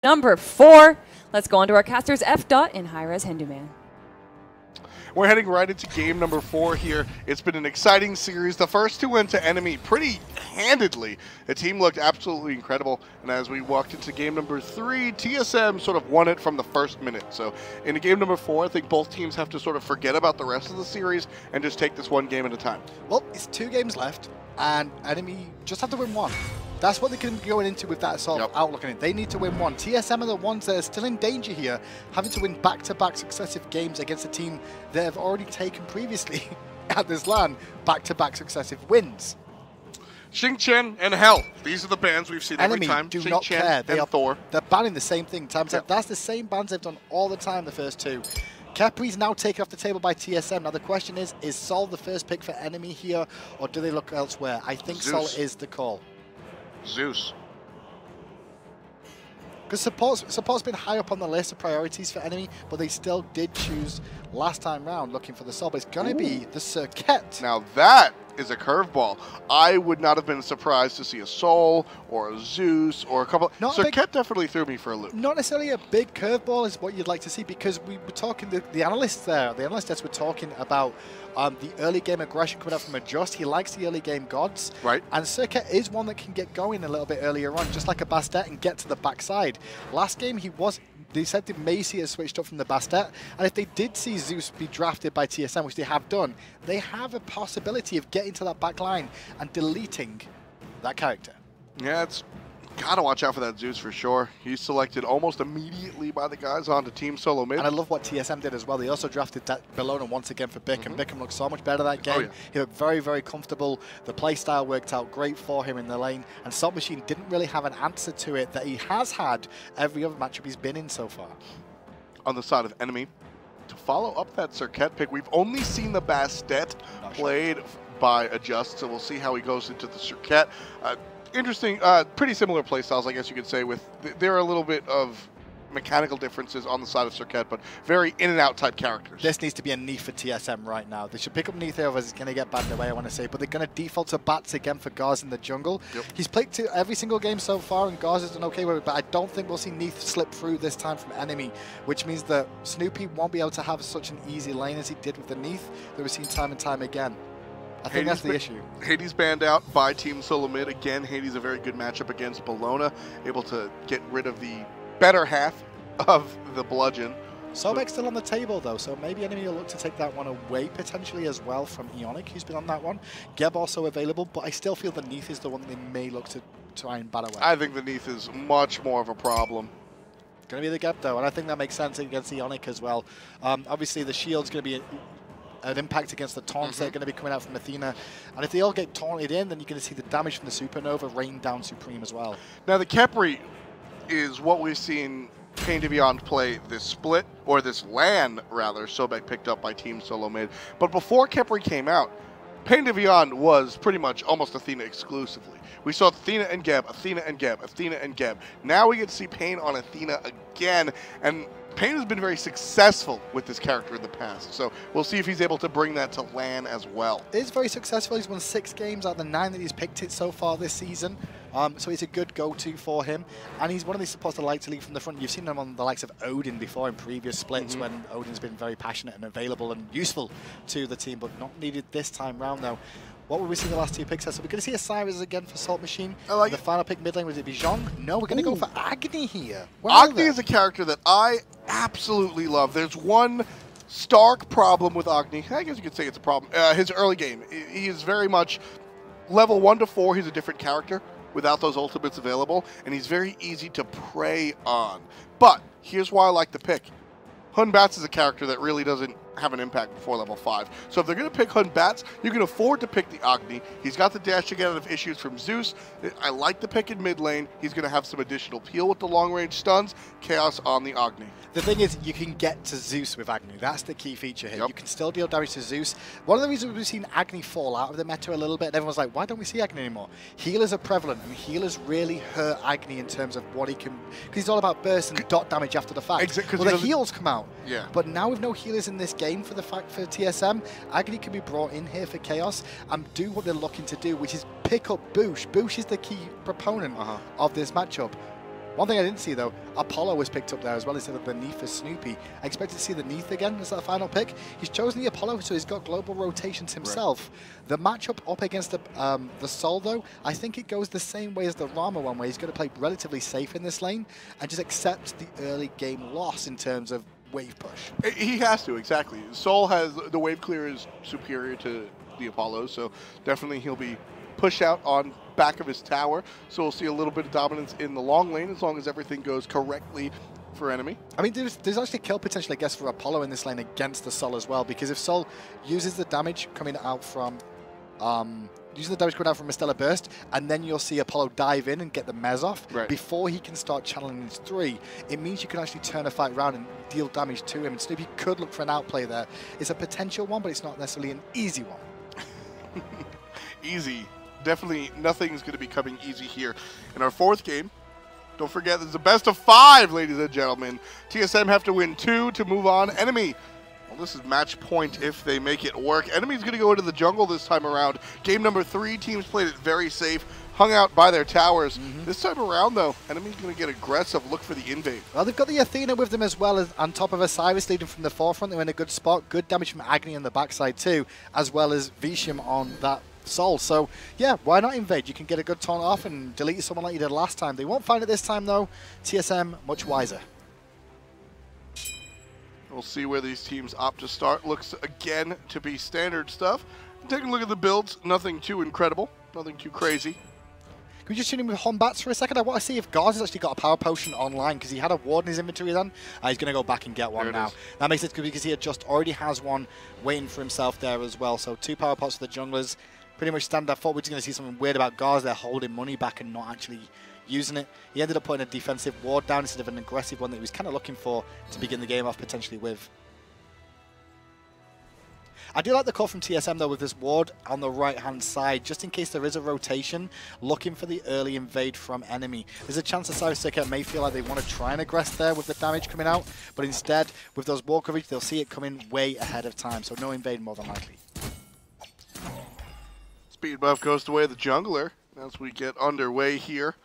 Number 4. Let's go on to our casters F. Dot in Hi-Res Hinduman. We're heading right into game number 4 here. It's been an exciting series. The first two went to NME pretty handedly. The team looked absolutely incredible. And as we walked into game number 3, TSM sort of won it from the first minute. So in game number 4, I think both teams have to sort of forget about the rest of the series and just take this one game at a time. Well, it's 2 games left, and NME just have to win 1. That's what they can be going into with that sort of outlook on it. They need to win 1. TSM are the ones that are still in danger here, having to win back-to-back successive games against a team that have already taken previously at this LAN back-to-back successive wins. Xingqian and Hell. These are the bans we've seen every time. Do not care. They're banning the same thing. That's the same bans they've done all the time the first 2. Kepri's now taken off the table by TSM. Now the question is Sol the first pick for NME here, or do they look elsewhere? I think Sol is the call. Zeus. Because support's been high up on the list of priorities for NME, but they still did choose last time round looking for the Sol. But it's going to be the Circuit. Now that is a curveball. I would not have been surprised to see a Sol or a Zeus or a couple. Circuit definitely threw me for a loop. Not necessarily a big curveball is what you'd like to see, because we were talking, the analysts there, the analysts were talking about the early game aggression coming out from Adjust. He likes the early game gods. Right. And Circuit is one that can get going a little bit earlier on, just like a Bastet, and get to the backside. Last game they said they may see it switched up from the Bastet, and if they did see Zeus be drafted by TSM, which they have done, they have a possibility of getting to that back line and deleting that character. Yeah, it's gotta watch out for that Zeus for sure. He's selected almost immediately by the guys onto Team SoloMid. And I love what TSM did as well. They also drafted that Bellona once again for Bickham. Bickham looked so much better that game. He looked very, very comfortable. The play style worked out great for him in the lane. And Salt Machine didn't really have an answer to it that he has had every other matchup he's been in so far. On the side of NME, to follow up that Circuit pick, we've only seen the Bastet played by Adjust, so we'll see how he goes into the Circuit. Interesting, pretty similar playstyles, I guess you could say. There are a little bit of mechanical differences on the side of Circuit, but very in and out type characters. This needs to be a Neath for TSM right now. They should pick up Neath here, otherwise it's going to get banned away, I want to say. But they're going to default to Bats again for Gars in the jungle. He's played to every single game so far, and Gars has done okay with it, but I don't think we'll see Neath slip through this time from NME, which means that Snoopy won't be able to have such an easy lane as he did with the Neath that we've seen time and time again. I think that's the issue. Hades banned out by Team SoloMid. Again, Hades a very good matchup against Bellona, able to get rid of the better half of the bludgeon. Sobek's still on the table though, so maybe NME will look to take that one away potentially as well from Ionic, who's been on that one. Geb also available, but I still feel the Neath is the one they may look to try and bat away. I think the Neath is much more of a problem. Going to be the Geb though, and I think that makes sense against Ionic as well. Obviously the shield's going to be an impact against the taunts that are going to be coming out from Athena. And if they all get taunted in, then you're going to see the damage from the Supernova rain down Supreme as well. Now the Kepri is what we've seen Pain to Beyond play this split, or this LAN rather, Sobek picked up by Team SoloMid. But before Kepri came out, Pain to Beyond was pretty much almost Athena exclusively. We saw Athena and Geb, Athena and Geb, Athena and Geb. Now we get to see Pain on Athena again, and Pain has been very successful with this character in the past, so we'll see if he's able to bring that to LAN as well. He's very successful. He's won 6 games out of the 9 that he's picked it so far this season, so he's a good go-to for him, and he's one of these supports that like to lead from the front. You've seen him on the likes of Odin before in previous splits when Odin's been very passionate and available and useful to the team, but not needed this time round though. What will we see the last 2 picks? So we're going to see Osiris again for Salt Machine. The final pick mid lane, was it Bijan? No, we're going to go for Agni here. Agni is a character that I absolutely love. There's one stark problem with Agni. I guess you could say it's a problem. His early game. He is very much level 1 to 4. He's a different character without those ultimates available, and he's very easy to prey on. But here's why I like the pick. Hun Bats is a character that really doesn't have an impact before level 5. So if they're going to pick Hun Bats, you can afford to pick the Agni. He's got the dash to get out of issues from Zeus. I like the pick in mid lane. He's going to have some additional peel with the long range stuns. Chaos on the Agni. The thing is, you can get to Zeus with Agni. That's the key feature here. You can still deal damage to Zeus. One of the reasons we've seen Agni fall out of the meta a little bit, and everyone's like, why don't we see Agni anymore? Healers are prevalent, and healers really hurt Agni in terms of what he can... Because he's all about burst and dot damage after the fact. Well, the heals come out. But now with no healers in this game for TSM, Agni can be brought in here for Chaos and do what they're looking to do, which is pick up Boosh. Boosh is the key proponent of this matchup. One thing I didn't see, though, Apollo was picked up there as well instead of the Neath for Snoopy. I expected to see the Neath again as that final pick. He's chosen the Apollo, so he's got global rotations himself. Right. The matchup up against the Sol, though, I think it goes the same way as the Rama one, where he's going to play relatively safe in this lane and just accept the early game loss in terms of wave push. He has to, exactly. Sol has, the wave clear is superior to the Apollo, so definitely he'll be pushed out on back of his tower, so we'll see a little bit of dominance in the long lane as long as everything goes correctly for enemy. I mean, there's actually kill potential, I guess, for Apollo in this lane against the Sol as well, because if Sol uses the damage coming out from Mistella Burst, and then you'll see Apollo dive in and get the Mez off before he can start channeling his 3. It means you can actually turn a fight around and deal damage to him, and Snoopy could look for an outplay there. It's a potential one, but it's not necessarily an easy one. Easy. Definitely nothing's going to be coming easy here. In our 4th game, don't forget, this is a best of 5, ladies and gentlemen. TSM have to win 2 to move on. Enemy, well, this is match point if they make it work. Enemy's going to go into the jungle this time around. Game number 3, teams played it very safe, hung out by their towers. This time around, though, Enemy's going to get aggressive, look for the invade. Well, they've got the Athena with them as well, as on top of Osiris leading from the forefront. They're in a good spot. Good damage from Agni on the backside too, as well as Visham on that Sol. So, yeah, why not invade? You can get a good taunt off and delete someone like you did last time. They won't find it this time, though. TSM, much wiser. We'll see where these teams opt to start. Looks, again, to be standard stuff. Taking a look at the builds, nothing too incredible, nothing too crazy. Can we just tune in with Hombats for a second? I want to see if Gars has actually got a power potion online, because he had a ward in his inventory then. He's going to go back and get one now. That makes it good because he already has one waiting for himself there as well. So 2 power pots for the junglers. Pretty much standard. I thought we were going to see something weird about Gars. They're holding money back and not actually using it. He ended up putting a defensive ward down instead of an aggressive one that he was kind of looking for to begin the game off potentially with. I do like the call from TSM, though, with this ward on the right-hand side, just in case there is a rotation, looking for the early invade from enemy. There's a chance Osiris may feel like they want to try and aggress there with the damage coming out, but instead, with those wall coverage, they'll see it coming way ahead of time, so no invade more than likely. Speed buff goes the way of the jungler as we get underway here.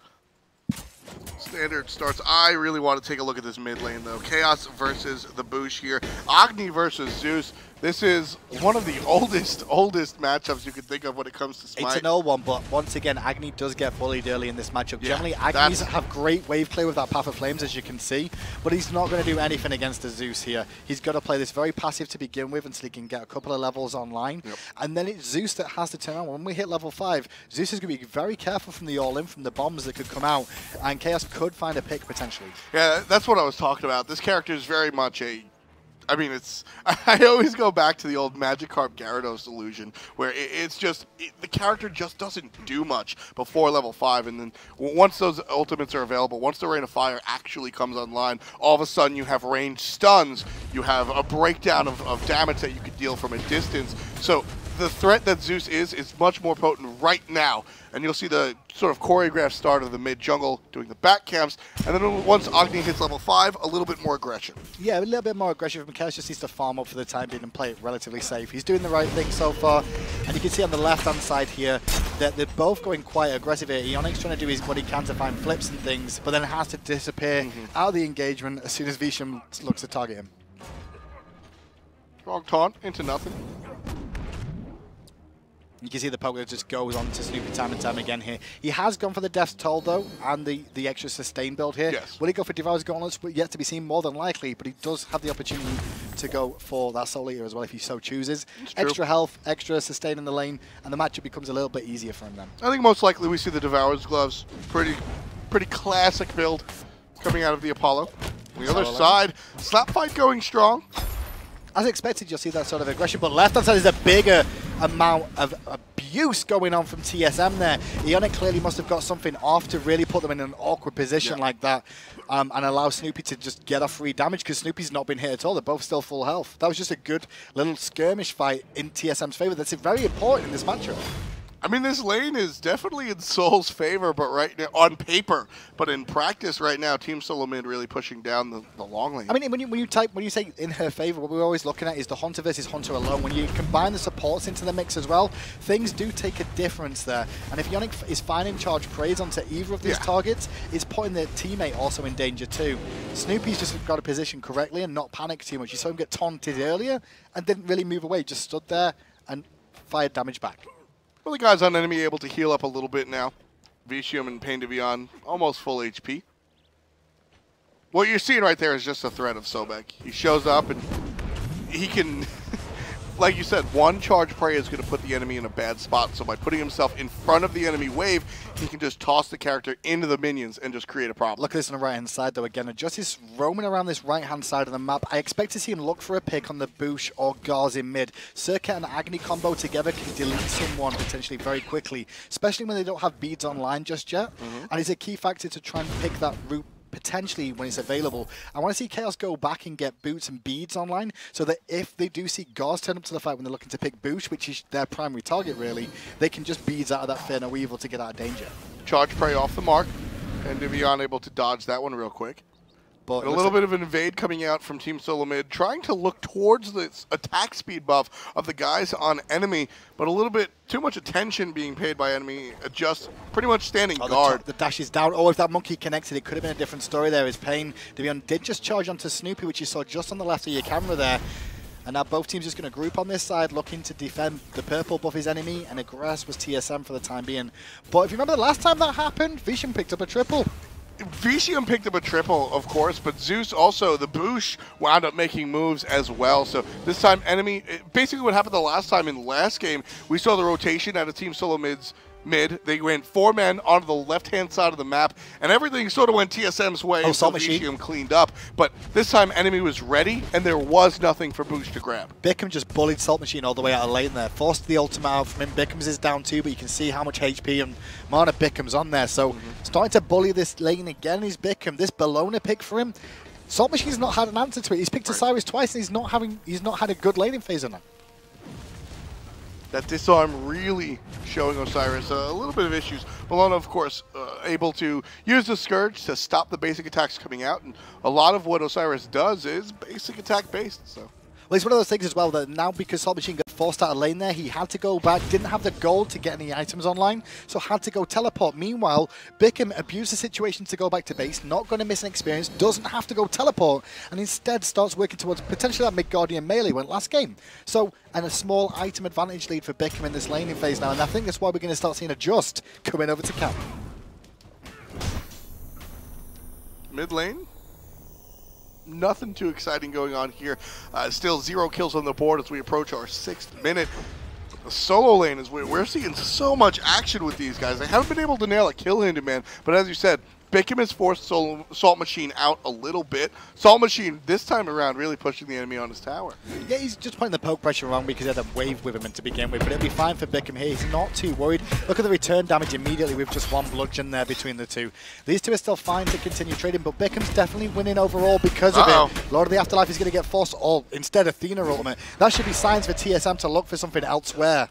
Standard starts. I really want to take a look at this mid lane, though. Chaos versus the Boosh here. Agni versus Zeus. This is one of the oldest matchups you could think of when it comes to Smite. It's an old one, but once again, Agni does get bullied early in this matchup. Yeah, generally, Agnis have great wave clear with that Path of Flames, as you can see, but he's not going to do anything against the Zeus here. He's got to play this very passive to begin with until he can get a couple of levels online. And then it's Zeus that has to turn on. When we hit level 5, Zeus is going to be very careful from the all-in, from the bombs that could come out, and Chaos could find a pick potentially. Yeah, that's what I was talking about. This character is very much a... I mean, I always go back to the old Magikarp Gyarados illusion, where it's just, the character just doesn't do much before level 5, and then once those ultimates are available, once the Rain of Fire actually comes online, all of a sudden you have ranged stuns, you have a breakdown of damage that you could deal from a distance. So the threat that Zeus is much more potent right now, and you'll see the sort of choreographed start of the mid jungle doing the back camps, and then once Agni hits level 5, a little bit more aggression. Yeah, a little bit more aggression from Chaos. Just needs to farm up for the time being and play it relatively safe. He's doing the right thing so far, and you can see on the left-hand side here that they're both going quite aggressive here. Ionic's trying to do what he can to find flips and things, but then has to disappear out of the engagement as soon as Visham looks to target him. Wrong taunt into nothing. You can see the poker just goes on to Snoopy time and time again here. He has gone for the Death's Toll, though, and the extra sustain build here. Yes. Will he go for Devour's Gauntlets? Yet to be seen, more than likely, but he does have the opportunity to go for that Soul Eater as well if he so chooses. Extra health, extra sustain in the lane, and the matchup becomes a little bit easier for him then. I think most likely we see the Devour's Gloves. Pretty classic build coming out of the Apollo. On the other side, Slap Fight going strong. As expected, you'll see that sort of aggression, but left-hand side is a bigger amount of abuse going on from TSM there. Ionic clearly must have got something off to really put them in an awkward position like that and allow Snoopy to just get off free damage, because Snoopy's not been hit at all. They're both still full health. That was just a good little skirmish fight in TSM's favor. That's very important in this matchup. I mean, this lane is definitely in Soul's favor, but right now, on paper, but in practice right now, Team SoloMid really pushing down the long lane. I mean, when you say in her favor, what we're always looking at is the Hunter versus Hunter alone. When you combine the supports into the mix as well, things do take a difference there. And if Yannick is finding charge praise onto either of these targets, it's putting their teammate also in danger too. Snoopy's just got to position correctly and not panic too much. You saw him get taunted earlier and didn't really move away, just stood there and fired damage back. Well, the guys on enemy able to heal up a little bit now. Vicium and Pain to be on almost full HP. What you're seeing right there is just a threat of Sobek. He shows up and he can, like you said, one charge prey is going to put the enemy in a bad spot. So by putting himself in front of the enemy wave, he can just toss the character into the minions and just create a problem. Look at this on the right-hand side, though. Again, Justice roaming around this right-hand side of the map. I expect to see him look for a pick on the Boosh or Gars in mid. Circuit and Agni combo together can delete someone potentially very quickly, especially when they don't have beads online just yet. And it's a key factor to try and pick that route potentially when it's available. I want to see Chaos go back and get boots and beads online so that if they do see Gars turn up to the fight when they're looking to pick Boosh, which is their primary target really, they can just beads out of that Fear No Evil to get out of danger. Charge prey off the mark, and Divion able to dodge that one real quick. But a little bit of an invade coming out from Team SoloMid, trying to look towards the attack speed buff of the guys on enemy, but a little bit too much attention being paid by enemy, just pretty much standing guard. The dash is down. Oh, if that monkey connected, it could have been a different story there. His Pain, Divion did just charge onto Snoopy, which you saw just on the left of your camera there. And now both teams just going to group on this side, looking to defend the purple buff his enemy, and aggress was TSM for the time being. But if you remember the last time that happened, Vicium picked up a triple. Vicium picked up a triple, of course, but Zeus also, the Boosh, wound up making moves as well. So this time, enemy, basically what happened the last time in the last game, we saw the rotation out of Team SoloMid's mid. They went 4 men onto the left-hand side of the map, and everything sort of went TSM's way until Vicium cleaned up. But this time, enemy was ready, and there was nothing for Boosh to grab. Bickham just bullied Salt Machine all the way out of lane there. Forced the ultimate out from him. Bickham's is down too, but you can see how much HP and mana Bickham's on there. So starting to bully this lane again is Bickham. This Bellona pick for him. Salt Machine's not had an answer to it. He's picked Osiris twice, and he's not had a good laning phase on that. That disarm really showing Osiris a little bit of issues. Bellona, of course, able to use the Scourge to stop the basic attacks coming out, and a lot of what Osiris does is basic attack based. So. Well, it's one of those things as well that now because Salt Machine got forced out of lane there, he had to go back, didn't have the gold to get any items online, so had to go teleport. Meanwhile, Bickham abused the situation to go back to base, not going to miss an experience, doesn't have to go teleport, and instead starts working towards potentially that mid-Guardian melee went last game. So, and a small item advantage lead for Bickham in this laning phase now, and I think that's why we're going to start seeing a Just coming over to camp. Mid lane. Nothing too exciting going on here. Still 0 kills on the board as we approach our 6th minute. The solo lane is where we're seeing so much action with these guys. They haven't been able to nail a kill handyman, but as you said, Bickham has forced Salt Machine out a little bit. Salt Machine, this time around, really pushing the enemy on his tower. Yeah, he's just putting the poke pressure around because he had a wave with him to begin with, but it'll be fine for Bickham here. He's not too worried. Look at the return damage immediately with just 1 bludgeon there between the two. These two are still fine to continue trading, but Bickham's definitely winning overall because of it. Lord of the Afterlife is going to get forced all instead of Athena ultimate. That should be signs for TSM to look for something elsewhere.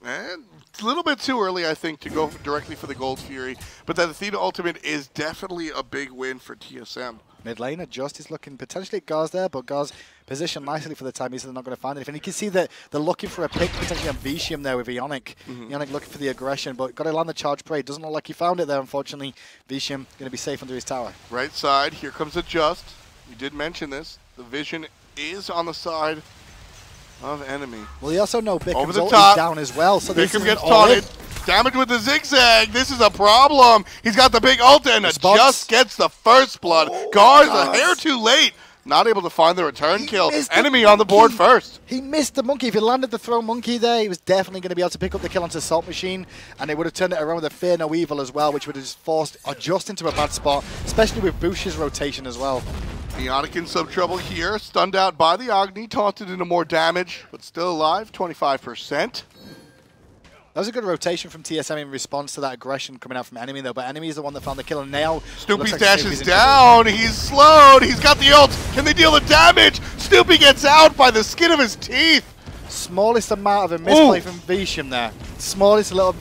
And it's a little bit too early, I think, to go directly for the Gold Fury, but that Athena ultimate is definitely a big win for TSM. Mid laner, Just is looking potentially at Gars there, but Gars positioned nicely for the time. He's not going to find anything. You can see that they're looking for a pick potentially on Vicium there with Ionic. Ionic looking for the aggression, but got to land the charge prey. Doesn't look like he found it there, unfortunately. Vicium going to be safe under his tower. Right side, here comes a Just. We did mention this. The vision is on the side of enemy. Well, you also know Bickham's ult is down as well. So Bickham gets taunted. Damage with the zigzag. This is a problem. He's got the big ult and just gets the first blood. Gars a hair too late. Not able to find the return kill. Enemy on the board first. He missed the monkey. If he landed the throw monkey there, he was definitely going to be able to pick up the kill onto Salt Machine, and it would have turned it around with a Fear No Evil as well, which would have just forced Just into a bad spot, especially with Boosh's rotation as well. Ionic in some trouble here. Stunned out by the Agni, taunted into more damage, but still alive, 25%. That was a good rotation from TSM in response to that aggression coming out from enemy, though. But enemy is the one that found the kill, and now Snoopy's dash is down. He's slowed. He's got the ult. Can they deal the damage? Snoopy gets out by the skin of his teeth. Smallest amount of a misplay from Visham there. Smallest little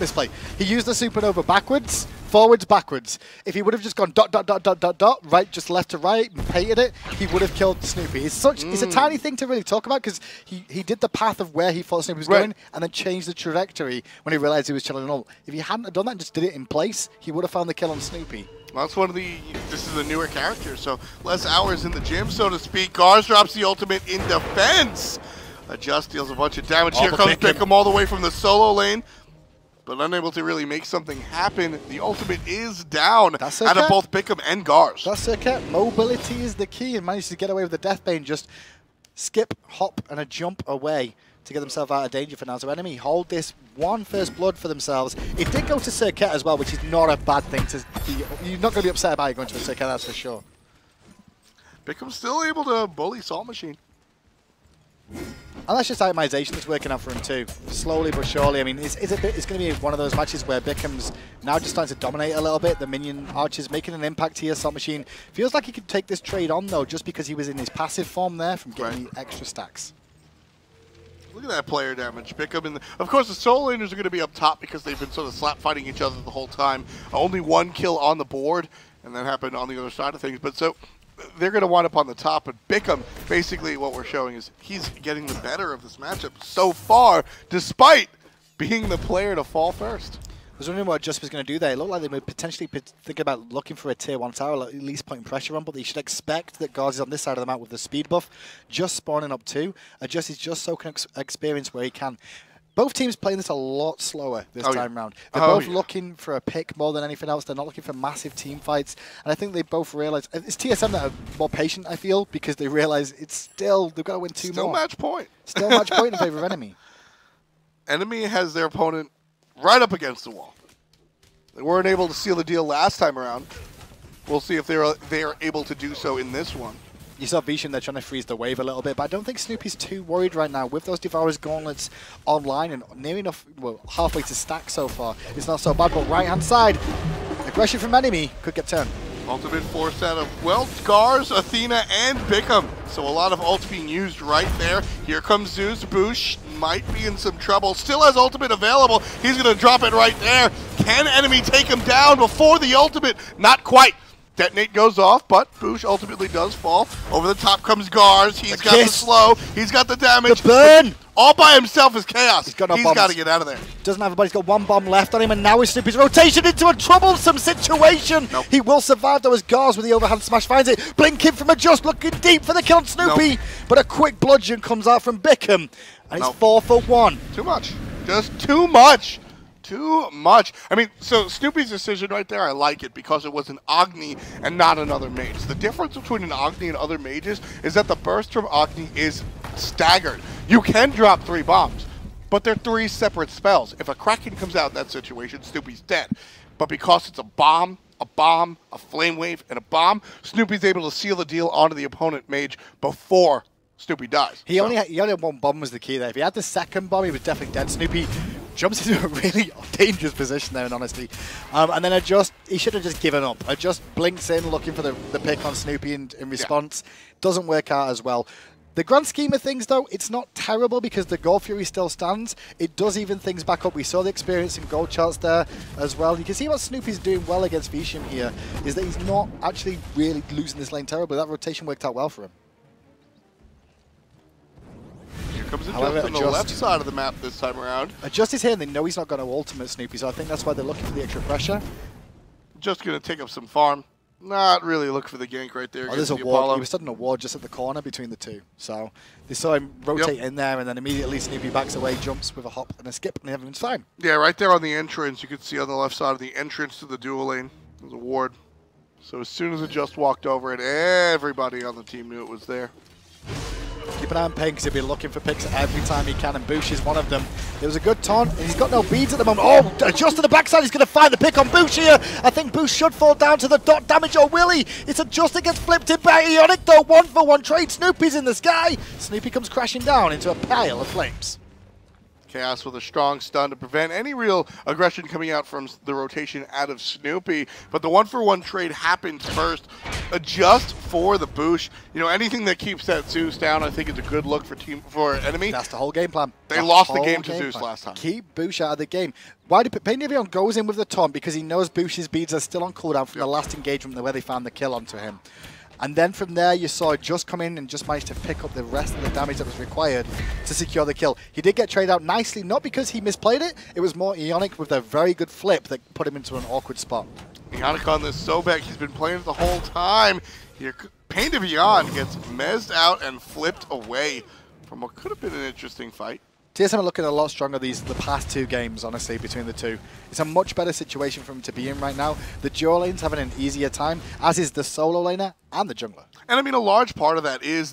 misplay. He used the supernova backwards, forwards, backwards. If he would have just gone dot, dot, dot, dot, dot, dot, right, just left to right, and painted it, he would have killed Snoopy. It's a tiny thing to really talk about because he did the path of where he thought Snoopy was going and then changed the trajectory when he realized he was chilling all. If he hadn't have done that and just did it in place, he would have found the kill on Snoopy. Well, that's one of the, this is a newer character, so less hours in the gym, so to speak. Gars drops the ultimate in defense. Adjust deals a bunch of damage. Here comes Bickham all the way from the solo lane, but unable to really make something happen. The ultimate is down out of both Bickham and Gars. That's okay. Mobility is the key, and managed to get away with the Deathbane. Just skip, hop, and a jump away to get themselves out of danger for now. So NME hold this one first blood for themselves. It did go to Circuit as well, which is not a bad thing to be. You're not going to be upset about it going to a Circuit, that's for sure. Bickham's still able to bully Salt Machine. And that's just itemization that's working out for him too. Slowly but surely. I mean, it's going to be one of those matches where Bickham's now just starting to dominate a little bit. The minion archers making an impact here. Salt Machine feels like he could take this trade on though, just because he was in his passive form there from getting the extra stacks. Look at that player damage. Bickham in the, of course, the solo laners are going to be up top because they've been sort of slap fighting each other the whole time. Only one kill on the board, and that happened on the other side of things. But so they're going to wind up on the top. But Bickham, basically what we're showing is he's getting the better of this matchup so far, despite being the player to fall first. I was wondering what Just was going to do there. It looked like they were potentially thinking about looking for a tier 1 tower, at least putting pressure on, but they should expect that Gars is on this side of the map with the speed buff, just spawning up too. Just is just so experienced where he can. Both teams playing this a lot slower this time round. They're both looking for a pick more than anything else. They're not looking for massive team fights. And I think they both realize, it's TSM that are more patient, I feel, because they realize it's still, they've got to win two more. Still match point. Still match point in favor of NME. NME has their opponent right up against the wall. They weren't able to seal the deal last time around. We'll see if they're able to do so in this one. You saw Visham, they're trying to freeze the wave a little bit, but I don't think Snoopy's too worried right now. With those Devourer's Gauntlets online and near enough, well, halfway to stack so far, it's not so bad, but right-hand side, aggression from NME could get turned. Ultimate forced out of, well, Gars, Athena, and Bickham. So a lot of ults being used right there. Here comes Zeus. Boosh might be in some trouble. Still has ultimate available. He's going to drop it right there. Can NME take him down before the ultimate? Not quite. Detonate goes off, but Boosh ultimately does fall. Over the top comes Gars. He's got the slow. He's got the damage. The burn! All by himself is chaos. He's got no He's got to get out of there. Doesn't have a body. He's got one bomb left on him, and now with Snoopy's rotation into a troublesome situation. Nope. He will survive, though, as Gars with the overhand smash finds it. Blinking from Adjust, looking deep for the kill on Snoopy. But a quick bludgeon comes out from Bickham, and it's 4 for 1. Too much. Just too much. Too much. I mean, so Snoopy's decision right there, I like it because it was an Agni and not another mage. The difference between an Agni and other mages is that the burst from Agni is staggered. You can drop 3 bombs, but they're 3 separate spells. If a Kraken comes out in that situation, Snoopy's dead. But because it's a bomb, a flame wave, and a bomb, Snoopy's able to seal the deal onto the opponent mage before Snoopy dies. He only had one bomb was the key there. If he had the second bomb, he was definitely dead. Snoopy jumps into a really dangerous position there, in honesty. And then he should have just given up. Just blinks in, looking for the pick on Snoopy in response. Doesn't work out as well. The grand scheme of things, though, it's not terrible because the Gold Fury still stands. It does even things back up. We saw the experience in gold charts there as well. You can see what Snoopy's doing well against Visham here is that he's not actually really losing this lane terribly. That rotation worked out well for him. Comes in just on the left side of the map this time around. Adjust is here, and they know he's not going to ultimate Snoopy, so I think that's why they're looking for the extra pressure. Just going to take up some farm. Not really looking for the gank right there. Oh, there's a ward. He was studying a ward just at the corner between the two. So they saw him rotate in there, and then immediately Snoopy backs away, jumps with a hop and a skip, and everything's fine. Yeah, right there on the entrance, you can see on the left side of the entrance to the dual lane, there's a ward. So as soon as it just walked over it, everybody on the team knew it was there. Keep an eye on Pain because he'll be looking for picks every time he can, and Boosh is one of them. There was a good taunt, and he's got no beads at the moment. Oh, Adjust to the backside. He's going to find the pick on Boosh here. I think Boosh should fall down to the dot damage, or will he? It's Adjust that gets flipped in by Ionic, though. 1-for-1 trade. Snoopy's in the sky. Snoopy comes crashing down into a pile of flames. Chaos with a strong stun to prevent any real aggression coming out from the rotation out of Snoopy. But the 1-for-1 trade happens first, just for the Boosh. You know, anything that keeps that Zeus down, I think, is a good look for NME. That's the whole game plan. They lost the game to Zeus last time. Keep Boosh out of the game. Why did Pain Divion goes in with the taunt? Because he knows Boosh's beads are still on cooldown from the last engagement where they found the kill onto him. And then from there, you saw Just come in and just managed to pick up the rest of the damage that was required to secure the kill. He did get traded out nicely, not because he misplayed it. It was more Ionic with a very good flip that put him into an awkward spot. Ionic on this Sobek, he's been playing it the whole time. Here, Pain Divion gets mezzed out and flipped away from what could have been an interesting fight. TSM are looking a lot stronger the past 2 games, honestly, between the two. It's a much better situation for them to be in right now. The duo lane's having an easier time, as is the solo laner and the jungler. And I mean, a large part of that is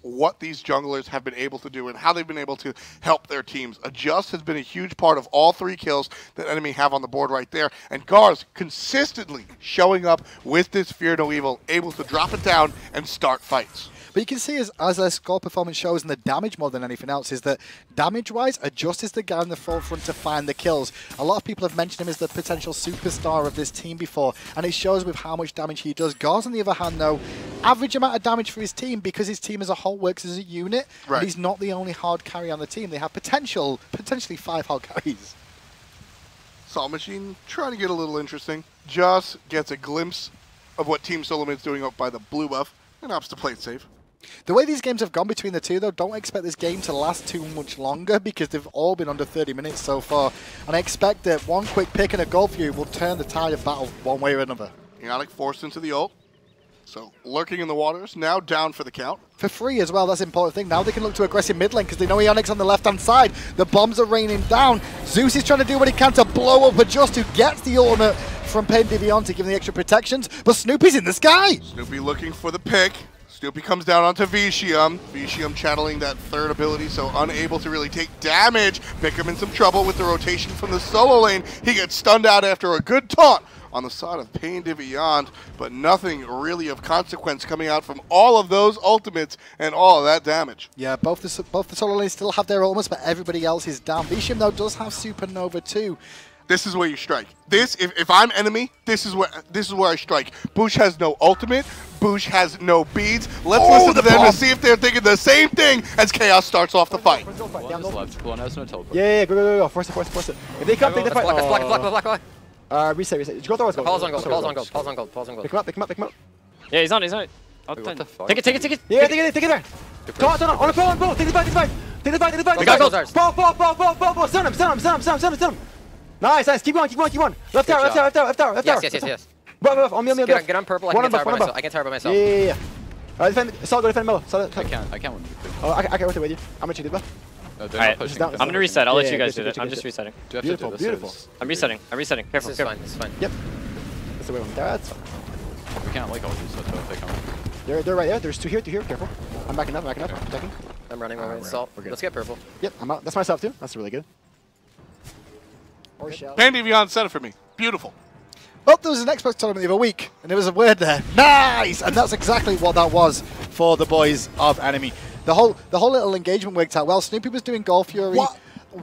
what these junglers have been able to do and how they've been able to help their teams. Adjust has been a huge part of all 3 kills that NME have on the board right there. And Gars consistently showing up with this Fear No Evil, able to drop it down and start fights. But you can see as their score performance shows and the damage more than anything else is that damage-wise, Adjust is the guy in the forefront to find the kills. A lot of people have mentioned him as the potential superstar of this team before, and it shows with how much damage he does. Gars, on the other hand, though, average amount of damage for his team because his team as a whole works as a unit. Right. And he's not the only hard carry on the team. They have potentially 5 hard carries. Saw Machine trying to get a little interesting. Just gets a glimpse of what Team SoloMid's doing up by the blue buff and opts to play it safe. The way these games have gone between the two, though, don't expect this game to last too much longer because they've all been under 30 minutes so far. And I expect that one quick pick and a goal for you will turn the tide of battle one way or another. Ionic forced into the ult. So, lurking in the waters, now down for the count. For free as well, that's an important thing. Now they can look to aggressive mid lane because they know Ionic's on the left-hand side. The bombs are raining down. Zeus is trying to do what he can to blow up Adjust, who gets the ultimate from Pain Divion to give him the extra protections. But Snoopy's in the sky! Snoopy looking for the pick. Snoopy comes down onto Vicium. Vicium channeling that third ability, so unable to really take damage. Pick him in some trouble with the rotation from the solo lane. He gets stunned out after a good taunt on the side of Pain Divion, but nothing really of consequence coming out from all of those ultimates and all of that damage. Yeah, both the solo lanes still have their ultimates, but everybody else is down. Vicium, though, does have Supernova too. This is where you strike. If I'm enemy, this is where I strike. Boosh has no ultimate. Boosh has no beads. Let's listen to them and see if they're thinking the same thing as Chaos starts off the fight. Yeah, go. Force it. If they come, take the fight. Block. Reset. Did you go towards gold? Pause on gold. Pick him up. Yeah, he's on it. Wait, what the fuck? Take it. Yeah, take it there. Come on, on the phone, take the fight. Take the fight. We got gold ours. Ball. Stun him. Nice. Keep going. Left tower. Yes. Bro, on me. Get on purple. I can tower by myself. Yeah. Defend middle. I can't. Oh, I can rotate with you. I'm gonna cheat it, bro. Alright, I'm gonna reset. I'll let you guys do that. I'm just resetting. Beautiful. I'm resetting. Careful. This is fine. Yep. That's the way one. That's fine. We can't like all these, so if they come. They're right there. There's 2 here. Careful. I'm backing up. Protecting. I'm running my way. Salt. Let's get purple. Yep, I'm out. That's myself too. That's really good. Pain Divion said it for me. Beautiful. Well, there was an Xbox tournament the other week, and there was a word there. Nice! And that's exactly what that was for the boys of NME. The whole little engagement worked out well. Snoopy was doing Goal Fury. What?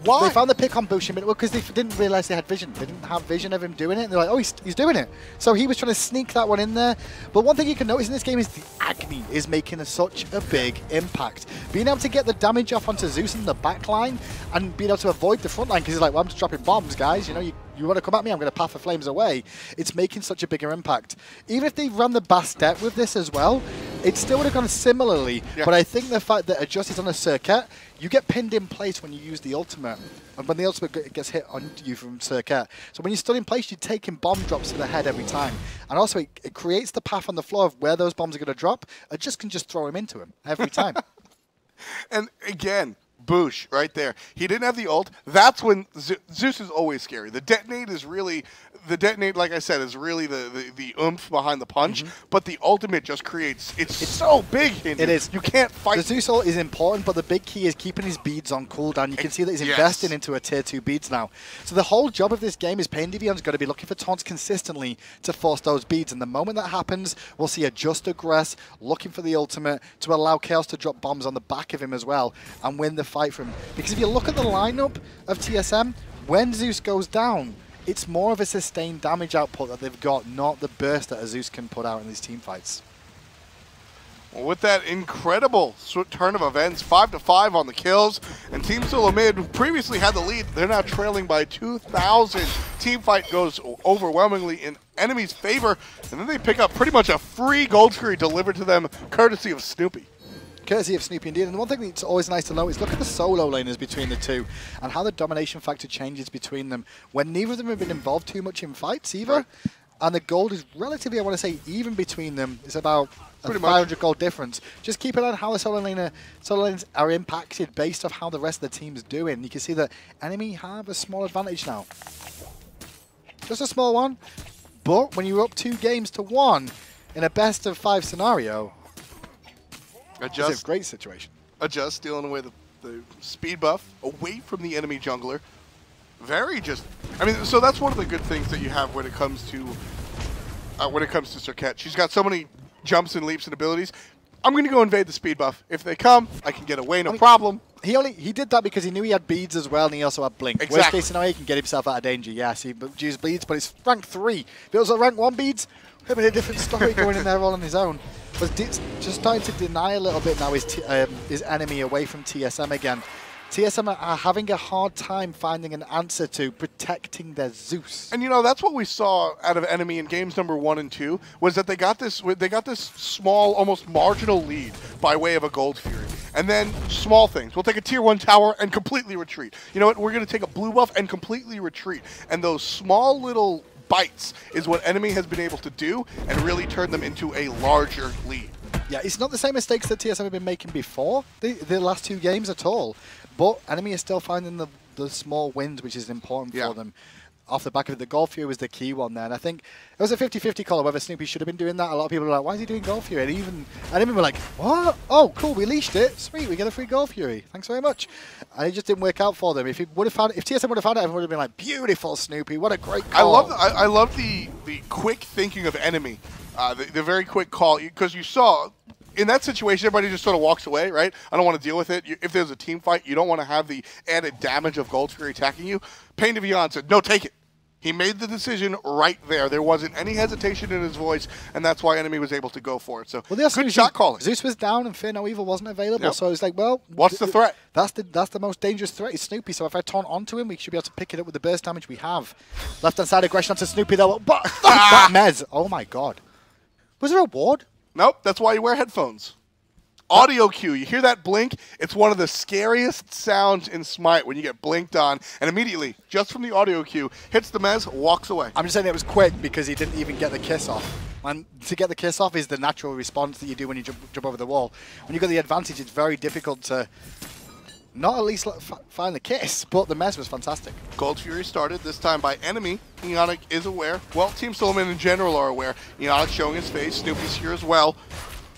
Why? They found the pick on Bush because they didn't realize they had vision. They didn't have vision of him doing it. And they're like, oh, he's doing it. So he was trying to sneak that one in there. But one thing you can notice in this game is the Agni is making such a big impact. Being able to get the damage off onto Zeus in the back line and being able to avoid the front line because he's like, well, I'm just dropping bombs, guys. You know, you want to come at me, I'm going to path the flames away. It's making such a bigger impact. Even if they run the Bastet with this as well, it still would have gone similarly. Yeah. But I think the fact that Adjust is on a circuit, you get pinned in place when you use the ultimate. And when the ultimate gets hit on you from circuit. So when you stood in place, you're taking bomb drops to the head every time. And also, it creates the path on the floor of where those bombs are going to drop. Adjust can just throw him into him every time. And again, Boosh right there. He didn't have the ult. That's when Zeus is always scary. The detonate is really the detonate, like I said, is really the oomph behind the punch, but the ultimate just creates, it's so big in it is. You can't fight. The Zeus ult is important, but the big key is keeping his beads on cooldown. You can see that he's investing into a tier 2 beads now. So the whole job of this game is Pain Devion's got to be looking for taunts consistently to force those beads, and the moment that happens, we'll see a just aggress, looking for the ultimate to allow Chaos to drop bombs on the back of him as well and win the fight from him. Because if you look at the lineup of TSM, when Zeus goes down, it's more of a sustained damage output that they've got, not the burst that a Zeus can put out in these team fights. Well, with that incredible turn of events, 5-5 on the kills, and Team SoloMid, who previously had the lead, they're now trailing by 2,000. Team fight goes overwhelmingly in enemy's favor, and then they pick up pretty much a free gold screen delivered to them, courtesy of Snoopy. Courtesy of Snoopy indeed. And one thing that's always nice to know is look at the solo laners between the two and how the domination factor changes between them when neither of them have been involved too much in fights either. Right. And the gold is relatively, I want to say, even between them. It's about a 500 gold difference. Just keep an eye on how the solo laners are impacted based off how the rest of the team's doing. You can see that NME have a small advantage now. Just a small one. But when you're up 2 games to 1 in a best of 5 scenario, Adjust. It's a great situation. Adjust, stealing away the speed buff away from the enemy jungler. Very just, I mean, so that's one of the good things that you have when it comes to Serket. She's got so many jumps and leaps and abilities. I'm going to go invade the speed buff. If they come, I can get away, no problem. He did that because he knew he had beads as well, and he also had blink. Exactly. Worst case scenario, he can get himself out of danger. Yes, he used beads, but it's rank 3. If it was a rank 1 beads, it would have been a different story going in there all on his own. But just starting to deny a little bit now his enemy away from TSM again. TSM are having a hard time finding an answer to protecting their Zeus. And you know, that's what we saw out of NME in games number 1 and 2, was that they got this small, almost marginal lead by way of a Gold Fury. And then small things. We'll take a tier 1 tower and completely retreat. You know what? We're going to take a blue buff and completely retreat. And those small little bites is what Enemy has been able to do and really turn them into a larger lead. Yeah, it's not the same mistakes that TSM have been making before the last 2 games at all. But Enemy is still finding the small wins, which is important for them. Off the back of it, the Gold Fury was the key one there. And I think it was a 50-50 call whether Snoopy should have been doing that. A lot of people were like, why is he doing Gold Fury? And even Enemy were like, what? Oh, cool, we leashed it. Sweet, we get a free Gold Fury. Thanks very much. And it just didn't work out for them. If TSM would have found it, everyone would have been like, beautiful, Snoopy. What a great call. I love the quick thinking of Enemy. The very quick call, because you saw in that situation, everybody just sort of walks away, right? I don't want to deal with it. If there's a team fight, you don't want to have the added damage of Gold Fury attacking you. Pain Devion said, no, take it. He made the decision right there. There wasn't any hesitation in his voice, and that's why Enemy was able to go for it. So, good shot calling. Zeus was down and Fear No Evil wasn't available, so it's like, well, what's the threat? That's the most dangerous threat is Snoopy, so if I taunt onto him, we should be able to pick it up with the burst damage we have. Left-hand side aggression onto Snoopy, though. But that Mez, oh my god. Was there a ward? Nope, that's why you wear headphones. Audio cue, you hear that blink? It's one of the scariest sounds in Smite when you get blinked on, and immediately, just from the audio cue, hits the Mez, walks away. I'm just saying it was quick because he didn't even get the kiss off. And to get the kiss off is the natural response that you do when you jump over the wall. When you've got the advantage, it's very difficult to not at least find the kiss, but the Mez was fantastic. Gold Fury started, this time by Enemy. Ionic is aware. Well, Team SoloMid in general are aware. Ionic showing his face, Snoopy's here as well.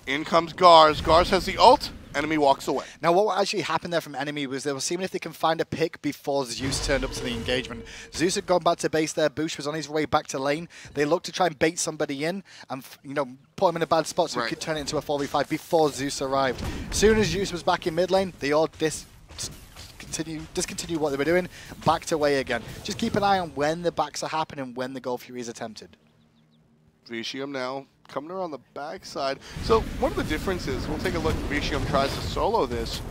In comes Gars. Gars has the ult. Enemy walks away. Now, what actually happened there from Enemy was they were seeing if they can find a pick before Zeus turned up to the engagement. Zeus had gone back to base there. Boosh was on his way back to lane. They looked to try and bait somebody in and, you know, put him in a bad spot so he could turn it into a 4v5 before Zeus arrived. As soon as Zeus was back in mid lane, they all discontinue what they were doing, backed away again. Just keep an eye on when the backs are happening, when the Gold Fury is attempted. Vicium now coming around the backside. So one of the differences, we'll take a look. Vicium tries to solo this.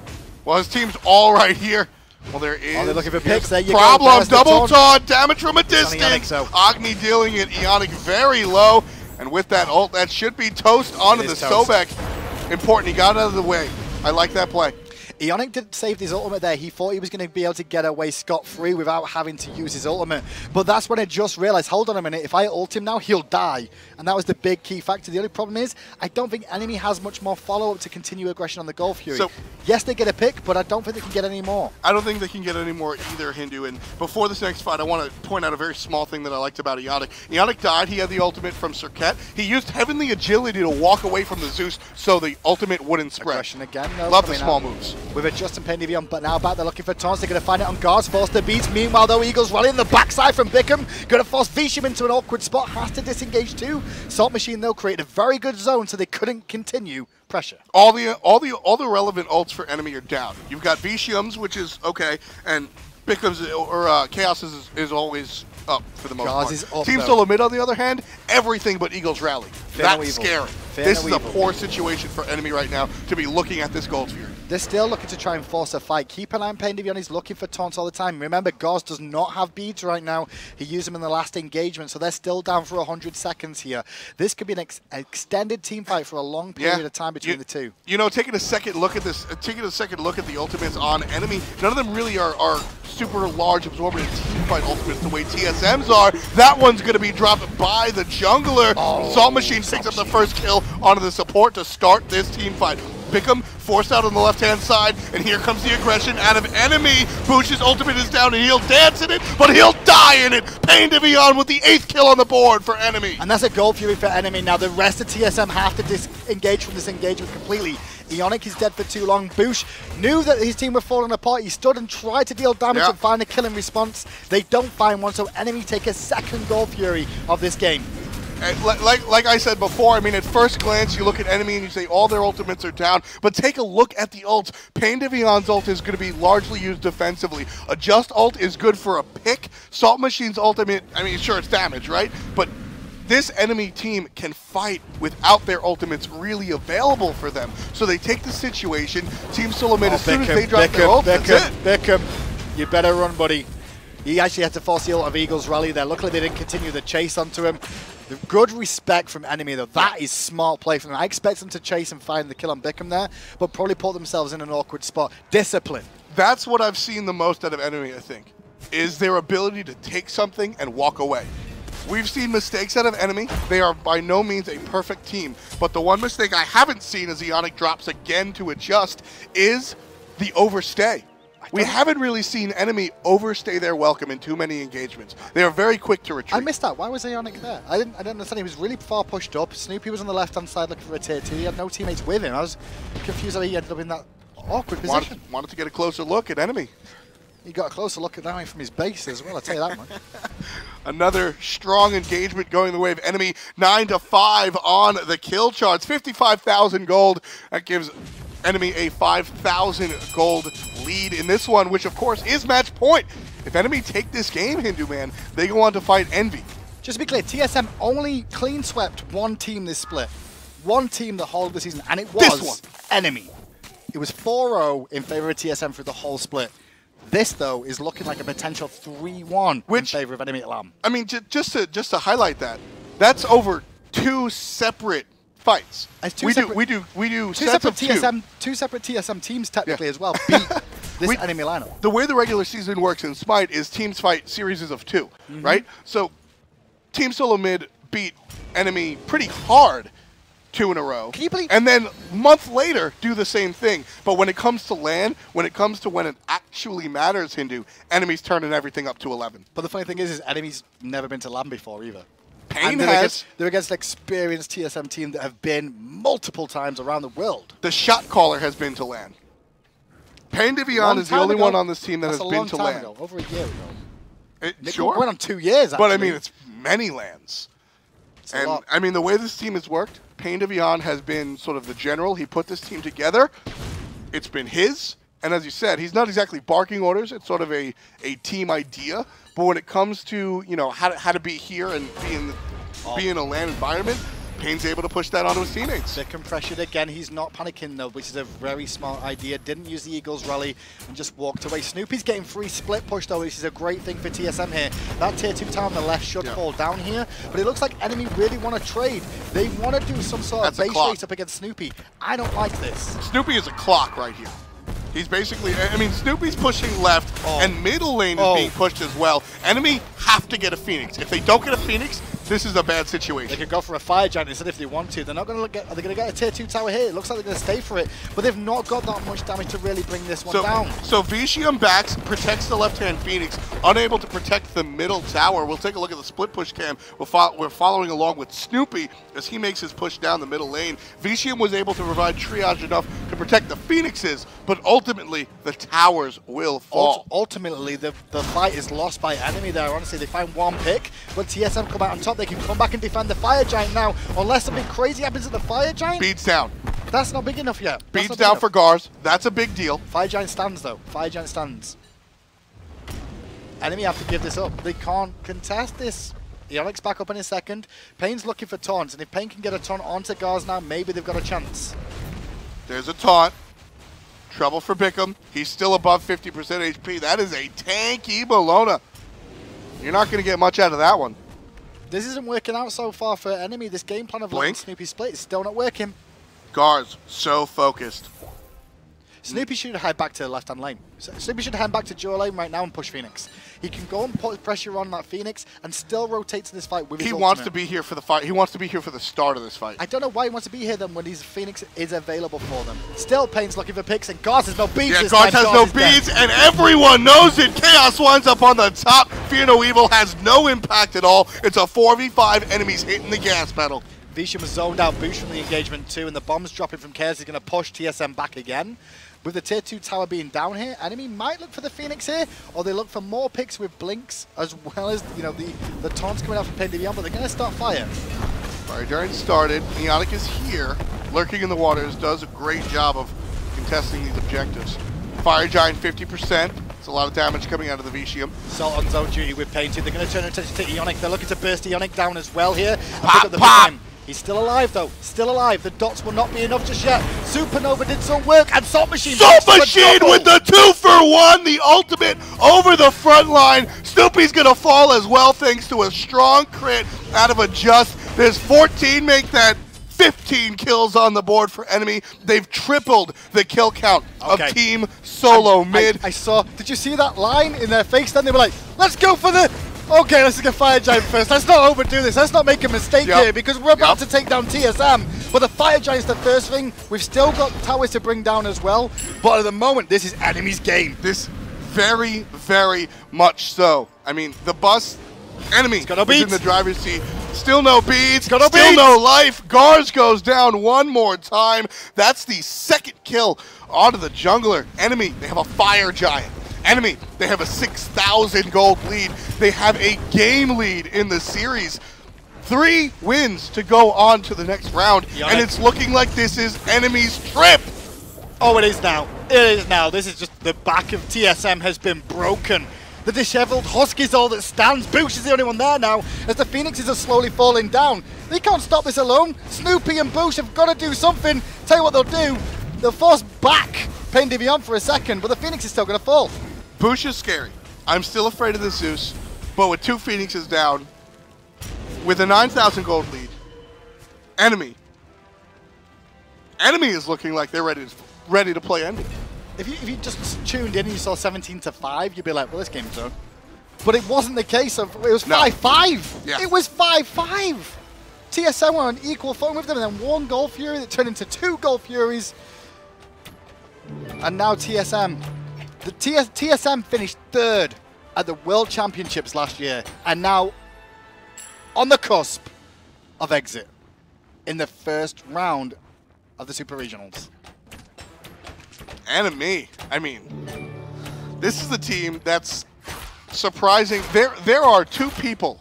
Well, his team's all right here. Well, there is. Oh, they're looking for picks. There you problem. Go. Double taunt, damage from a distance. Ionic, so. Agni dealing it. Ionic very low. And with that ult, that should be toast onto the Sobek. Important, he got out of the way. I like that play. Ionic did save his ultimate there. He thought he was going to be able to get away scot-free without having to use his ultimate. But that's when I just realized, hold on a minute, if I ult him now, he'll die. And that was the big key factor. The only problem is, I don't think NME has much more follow-up to continue aggression on the Gold Fury. So, yes, they get a pick, but I don't think they can get any more. I don't think they can get any more either, Hindu. And before this next fight, I want to point out a very small thing that I liked about Ionic. Ionic died. He had the ultimate from Circuit. He used Heavenly Agility to walk away from the Zeus so the ultimate wouldn't spread. Aggression again. No, love the small moves. With a Justin Pendivion, but now back they're looking for taunts. They're going to find it on guards, force the beats. Meanwhile, though, Eagles rallying the backside from Bickham. Going to force Visham into an awkward spot. Has to disengage too. Salt Machine, though, created a very good zone so they couldn't continue pressure. All the relevant ults for enemy are down. You've got Visham's, which is okay, and Bickham's or Chaos is always up for the most part. Team SoloMid, on the other hand, everything but Eagles rally. That's scary. This is a poor situation for enemy right now to be looking at this Gold Fury. They're still looking to try and force a fight. Keep an eye on Pendivion. He's looking for taunts all the time. Remember, Gauze does not have beads right now. He used them in the last engagement, so they're still down for 100 seconds here. This could be an extended team fight for a long period of time between the two. You know, taking a second look at this, taking a second look at the ultimates on enemy, none of them really are super large absorbent team fight ultimates the way TSMs are. That one's going to be dropped by the jungler. Salt Machine picks up the first kill onto the support to start this team fight. Bickham forced out on the left-hand side, and here comes the aggression out of enemy. Bush's ultimate is down, and he'll dance in it, but he'll die in it. Pendivion with the 8th kill on the board for enemy. And that's a Gold Fury for enemy. Now the rest of TSM have to disengage from this engagement completely. Ionic is dead for too long. Bush knew that his team were falling apart. He stood and tried to deal damage and find a kill in response. They don't find one, so enemy take a second Gold Fury of this game. And like I said before, I mean, at first glance, you look at enemy and you say all their ultimates are down, but take a look at the ults. Pendivion's ult is going to be largely used defensively. A Just ult is good for a pick. Salt Machine's ultimate, I mean, sure, it's damage, right? But this enemy team can fight without their ultimates really available for them. So they take the situation. Team SoloMid, as soon as they drop their ult, that's it. Bickham, you better run, buddy. He actually had to force the ult of Eagles rally there. Luckily, they didn't continue the chase onto him. The good respect from enemy, though. That is smart play from them. I expect them to chase and find the kill on Bickham there, but probably put themselves in an awkward spot. Discipline. That's what I've seen the most out of enemy, I think, is their ability to take something and walk away. We've seen mistakes out of enemy. They are by no means a perfect team, but the one mistake I haven't seen as Ionic drops again to adjust is the overstay. We haven't really seen enemy overstay their welcome in too many engagements. They are very quick to retreat. I missed that. Why was Ionic there? I didn't understand. He was really far pushed up. Snoopy was on the left-hand side looking for a tier 2. He had no teammates with him. I was confused how he ended up in that awkward position. Wanted to get a closer look at enemy. He got a closer look at that from his base as well, I'll tell you that much. Another strong engagement going the way of enemy. 9-5 on the kill charts. 55,000 gold. That gives enemy a 5,000 gold lead in this one, which of course is match point. If enemy take this game, Hindu man, they go on to fight Envy. Just to be clear, TSM only clean swept one team this split. One team the whole of the season, and it was enemy. It was 4-0 in favor of TSM for the whole split. This, though, is looking like a potential 3-1 in favor of enemy at LAM. I mean, just to highlight that, that's over 2 separate fights. We do two separate TSM teams technically as well beat this enemy lineup. The way the regular season works in Smite is teams fight series of 2, right? So Team SoloMid beat enemy pretty hard 2 in a row. Can you believe? And then a month later, do the same thing. But when it comes to LAN, when it actually matters, Hindu, enemy's turning everything up to 11. But the funny thing is enemy's never been to LAN before either. Pain they're against an experienced TSM team that have been multiple times around the world. The shot caller has been to LAN. Pendivion is the only one on this team that has been to LAN. Over a year ago. Sure. Went on 2 years, actually. But I mean, it's many LANs. And I mean, the way this team has worked, Pendivion has been sort of the general. He put this team together. It's been his. And as you said, he's not exactly barking orders. It's sort of a team idea. But when it comes to, you know, how to be here and be in a LAN environment, Payne's able to push that onto his teammates. Second pressured again. He's not panicking, though, which is a very smart idea. Didn't use the Eagles rally and just walked away. Snoopy's getting free split push, though, which is a great thing for TSM here. That tier 2 tower on the left should fall down here, but it looks like enemy really want to trade. They want to do some sort of base race up against Snoopy. I don't like this. Snoopy is a clock right here. He's basically, I mean, Snoopy's pushing left, and middle lane is being pushed as well. Enemy have to get a Phoenix. If they don't get a Phoenix, this is a bad situation. They could go for a Fire Giant instead if they want to. They're not going to get. Are they going to get a tier 2 tower here? It looks like they're going to stay for it, but they've not got that much damage to really bring this one down. So Vicium backs, protects the left-hand Phoenix, unable to protect the middle tower. We'll take a look at the split push cam. We're following along with Snoopy as he makes his push down the middle lane. Vicium was able to provide triage enough to protect the Phoenixes, but ultimately the towers will fall. Ultimately, the fight is lost by enemy there. Honestly, they find one pick, but TSM come out on top. They can come back and defend the Fire Giant now, unless something crazy happens to the Fire Giant. Beats down. That's not big enough yet. Beats down for Gars. That's a big deal. Fire Giant stands, though. Fire Giant stands. Enemy have to give this up. They can't contest this. Ionic's back up in a second. Payne's looking for taunts, and if Payne can get a taunt onto Gars now, maybe they've got a chance. There's a taunt. Trouble for Bickham. He's still above 50% HP. That is a tanky Bologna. You're not going to get much out of that one. This isn't working out so far for enemy. This game plan of letting Snoopy split is still not working. Gars, so focused. Snoopy should head back to the left-hand lane. Snoopy should head back to dual lane right now and push Phoenix. He can go and put pressure on that Phoenix and still rotate to this fight with his ultimate. He wants to be here for the fight. He wants to be here for the start of this fight. I don't know why he wants to be here then when his Phoenix is available for them. Still, Payne's looking for picks, and Gars has no beads. Yeah, Gars has no beads, and everyone knows it. Chaos winds up on the top. Fear No Evil has no impact at all. It's a 4v5. Enemies hitting the gas pedal. Vicium was zoned out, boost from the engagement too, and the bombs dropping from Chaos is going to push TSM back again. With the tier 2 tower being down here, enemy might look for the Phoenix here, or they look for more picks with blinks, as well as the taunts coming out from Pain Divion, but they're going to start fire. Fire Giant started. Ionic is here, lurking in the waters, does a great job of contesting these objectives. Fire Giant 50%. It's a lot of damage coming out of the Vicium. Salt on zone duty with Pain 2. They're going to turn attention to Ionic. They're looking to burst Ionic down as well here. Pop, pop! He's still alive, though. Still alive. The dots will not be enough just yet. Supernova did some work, and Salt Machine. Salt Machine with the 2-for-1, the ultimate over the front line. Snoopy's going to fall as well, thanks to a strong crit out of a Just. There's 14, make that 15 kills on the board for enemy. They've tripled the kill count of Team SoloMid. I saw, did you see that line in their face? Then they were like, let's go for the... Okay, let's get Fire Giant first. Let's not overdo this. Let's not make a mistake here, because we're about to take down TSM. But the Fire Giant's the first thing. We've still got towers to bring down as well. But at the moment, this is enemy's game. This very, very much so. I mean, the bus, enemy is in the driver's seat. Still no beads. Still no life. Gars goes down one more time. That's the second kill onto the jungler. Enemy, they have a Fire Giant. Enemy, they have a 6,000 gold lead. They have a game lead in the series. 3 wins to go on to the next round, and it's looking like this is enemy's trip. Oh, it is now. It is now. This is just the back of TSM has been broken. The disheveled husk is all that stands. Boosh is the only one there now, as the Phoenixes are slowly falling down. They can't stop this alone. Snoopy and Boosh have got to do something. Tell you what they'll do. They'll force back Pain Divion for a second, but the Phoenix is still going to fall. Boosh is scary. I'm still afraid of the Zeus, but with 2 Phoenixes down, with a 9,000 gold lead, enemy is looking like they're ready to play ending. If you just tuned in and you saw 17-5, you'd be like, well, this game's done. But it wasn't the case. It was 5-5. Yeah. It was 5-5. TSM were on equal footing with them, and then 1 Gold Fury that turned into 2 Gold Furies. And now TSM. The TSM finished 3rd at the World Championships last year, and now on the cusp of exit in the first round of the Super Regionals. NME, I mean, this is the team that's surprising. There are 2 people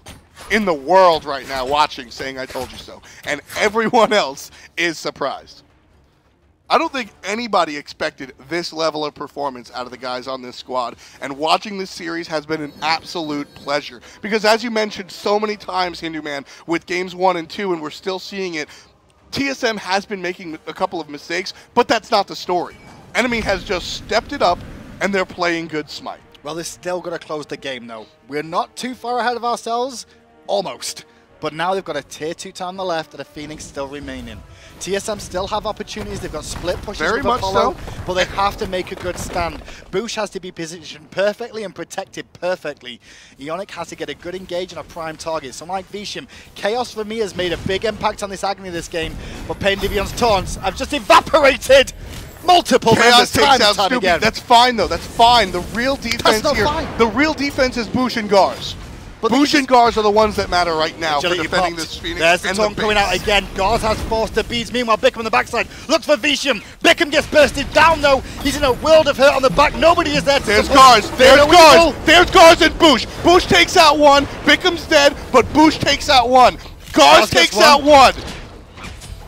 in the world right now watching saying I told you so, and everyone else is surprised. I don't think anybody expected this level of performance out of the guys on this squad, and watching this series has been an absolute pleasure. Because as you mentioned so many times, Hindu Man, with games 1 and 2, and we're still seeing it, TSM has been making a couple of mistakes, but that's not the story. Enemy has just stepped it up, and they're playing good Smite. Well, they're still going to close the game, though. We're not too far ahead of ourselves, almost. But now they've got a tier 2 town on the left and a Phoenix still remaining. TSM still have opportunities. They've got split pushes Very with much Apollo, so. but they have to make a good stand. Boosh has to be positioned perfectly and protected perfectly. Ionic has to get a good engage and a prime target. So like Vishim, Chaos for me has made a big impact on this Agni this game, but Pain Divion's taunts have just evaporated multiple members time and time again. That's fine though. That's fine. The real defense here. Fine. The real defense is Boosh and Gars. But Boosh and Gars are the ones that matter right now for Agility defending popped. this Phoenix. There's the and taunt coming out again. Gars has forced the beads. Meanwhile, Bickham on the backside looks for Vishim. Bickham gets bursted down though. He's in a world of hurt on the back. Nobody is there to There's support. Gars. There's Gars. There's Gars and Boosh. Boosh takes out one. Bickham's dead, but Boosh takes out one. Gars takes out one.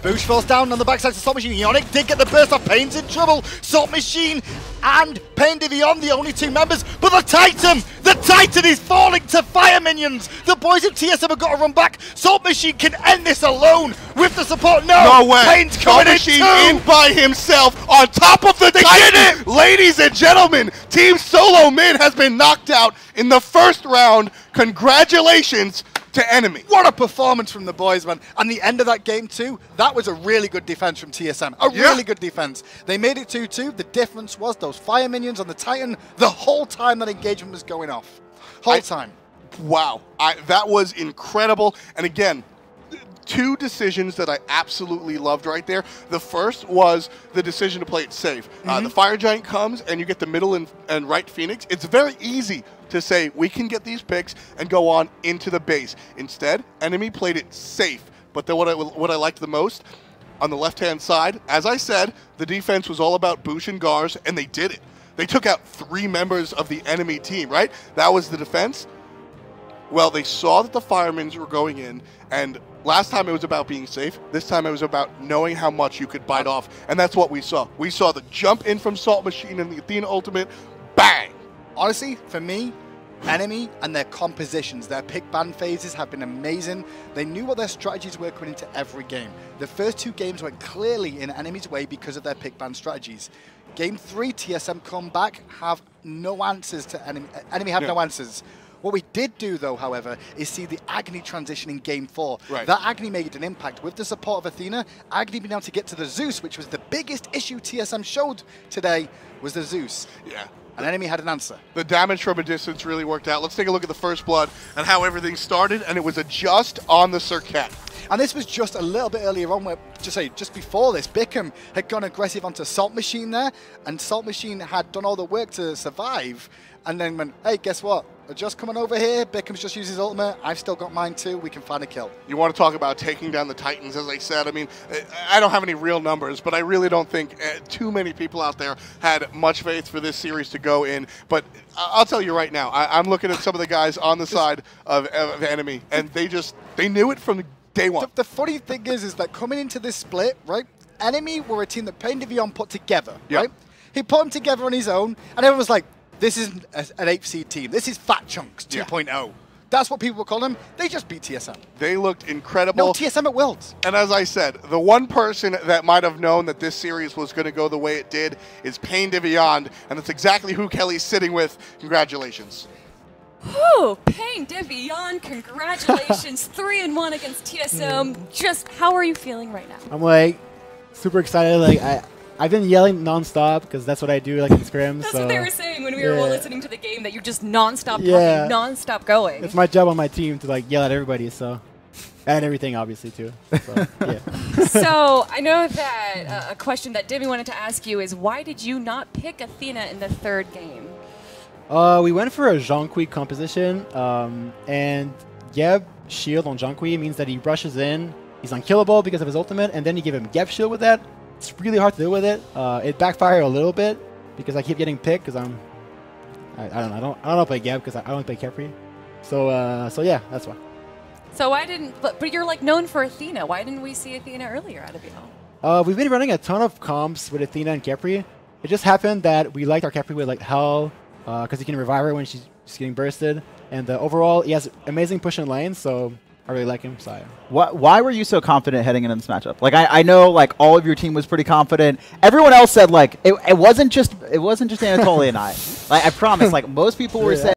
Boosh falls down on the backside to Salt Machine. Ionic did get the burst off. Pain's in trouble. Salt Machine and Pain Divion, the only 2 members. But the Titan is falling to fire minions. The boys of TSM have got to run back. Salt Machine can end this alone with the support. No way. Pain's Salt coming Machine in in by himself on top of the Titan. Ladies and gentlemen, Team SoloMid has been knocked out in the first round. Congratulations to NME. What a performance from the boys, man. And the end of that game, too, that was a really good defense from TSM. Really good defense. They made it 2-2. The difference was those fire minions on the Titan the whole time that engagement was going off. Whole time. Wow. That was incredible. And again, 2 decisions that I absolutely loved right there. The first was the decision to play it safe. The Fire Giant comes and you get the middle and right Phoenix. It's very easy to say we can get these picks and go on into the base. Instead, NME played it safe. But then what I liked the most, on the left-hand side, as I said, the defense was all about Boosh and Gars, and they did it. They took out 3 members of the enemy team, right? That was the defense. Well, they saw that the Firemans were going in, and last time it was about being safe. This time it was about knowing how much you could bite off, and that's what we saw. We saw the jump in from Salt Machine and the Athena ultimate, bang! Honestly, for me, NME and their compositions, their pick ban phases have been amazing. They knew what their strategies were coming into every game. The first 2 games went clearly in NME's way because of their pick ban strategies. Game 3, TSM come back, have no answers to NME. NME have no answers. What we did do, though, however, is see the Agni transition in Game 4. Right. That Agni made an impact. With the support of Athena, Agni being able to get to the Zeus, which was the biggest issue TSM showed today, was the Zeus. Yeah. And NME had an answer. The damage from a distance really worked out. Let's take a look at the first blood and how everything started, and it was a just on the Circuit. And this was just a little bit earlier on, where just before this, Bickham had gone aggressive onto Salt Machine there, and Salt Machine had done all the work to survive, and then went, hey, guess what? We're just coming over here. Bickham's just used his ultimate. I've still got mine too. We can find a kill. You want to talk about taking down the Titans, as I said. I mean, I don't have any real numbers, but I really don't think too many people out there had much faith for this series to go in. But I'll tell you right now, I'm looking at some of the guys on the side of NME, and they knew it from day one. The funny thing is that coming into this split, right, NME were a team that Pain Divion put together, right? He put them together on his own, and everyone was like, this isn't an 8th seed team. This is Fat Chunks 2.0. That's what people were calling them. They just beat TSM. They looked incredible. No, TSM at Worlds. And as I said, the one person that might have known that this series was going to go the way it did is Pain Divion, and that's exactly who Kelly's sitting with. Congratulations. Whew, Pain Divion, congratulations. 3-1 against TSM. Just how are you feeling right now? I'm like super excited. Like I've been yelling nonstop because that's what I do, like in scrims. That's so what they were saying when we were listening to the game, that you're just nonstop talking, nonstop going. It's my job on my team to like yell at everybody, so and everything obviously too. So, yeah. So I know that a question that Divvy wanted to ask you is, why did you not pick Athena in the 3rd game? We went for a Zhonghui composition, and Geb shield on Zhonghui means that he rushes in, he's unkillable because of his ultimate, and then you give him Geb shield with that. It's really hard to deal with it. It backfired a little bit because I keep getting picked because I don't know. I don't play Geb because I don't play Kepri. So yeah, that's why. So why didn't? But you're like known for Athena. Why didn't we see Athena earlier out of you all? We've been running a ton of comps with Athena and Kepri. It just happened that we liked our Kepri with like Hell because he can revive her when she's getting bursted, and overall he has amazing push in lane. So I really like him. So why were you so confident heading into this matchup? Like I know like all of your team was pretty confident. Everyone else said like it wasn't just Anatoly and I. Like I promise, like most people were saying.